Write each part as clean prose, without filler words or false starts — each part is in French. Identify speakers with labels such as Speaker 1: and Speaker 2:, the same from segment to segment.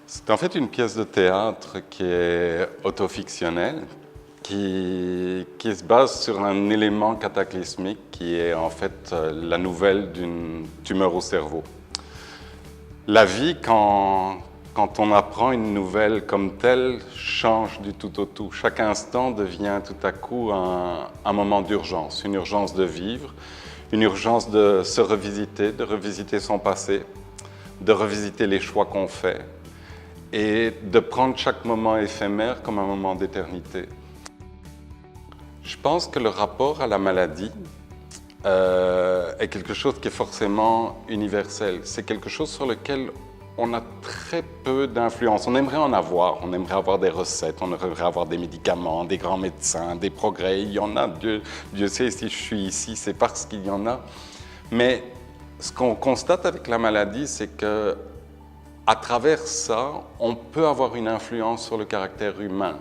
Speaker 1: C'est en fait une pièce de théâtre qui est autofictionnelle, qui se base sur un élément cataclysmique qui est en fait la nouvelle d'une tumeur au cerveau. La vie, quand on apprend une nouvelle comme telle, change du tout au tout. Chaque instant devient tout à coup un moment d'urgence, une urgence de vivre, une urgence de se revisiter, de revisiter son passé, de revisiter les choix qu'on fait et de prendre chaque moment éphémère comme un moment d'éternité. Je pense que le rapport à la maladie est quelque chose qui est forcément universel. C'est quelque chose sur lequel on a très peu d'influence. On aimerait en avoir. On aimerait avoir des recettes, on aimerait avoir des médicaments, des grands médecins, des progrès. Il y en a. Dieu sait si je suis ici, c'est parce qu'il y en a. Mais ce qu'on constate avec la maladie, c'est que à travers ça, on peut avoir une influence sur le caractère humain,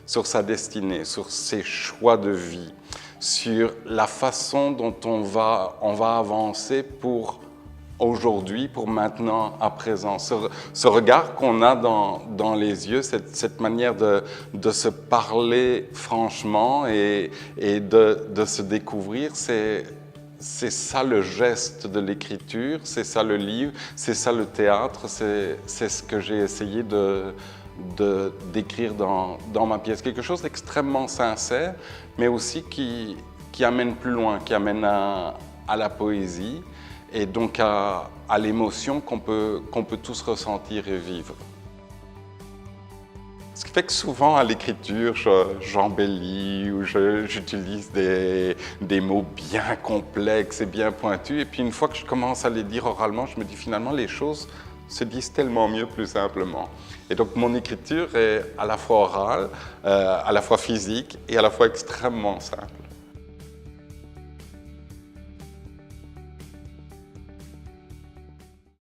Speaker 1: sur sa destinée, sur ses choix de vie, sur la façon dont on va avancer pour aujourd'hui, pour maintenant, à présent. Ce regard qu'on a dans les yeux, cette manière de se parler franchement et de se découvrir, c'est ça le geste de l'écriture, c'est ça le livre, c'est ça le théâtre, c'est ce que j'ai essayé d'écrire dans ma pièce. Quelque chose d'extrêmement sincère, mais aussi qui amène plus loin, qui amène à la poésie et donc à l'émotion qu'on peut tous ressentir et vivre. Ce qui fait que souvent à l'écriture, j'embellis ou j'utilise des mots bien complexes et bien pointus. Et puis une fois que je commence à les dire oralement, je me dis finalement les choses se disent tellement mieux plus simplement. Et donc mon écriture est à la fois orale, à la fois physique et à la fois extrêmement simple.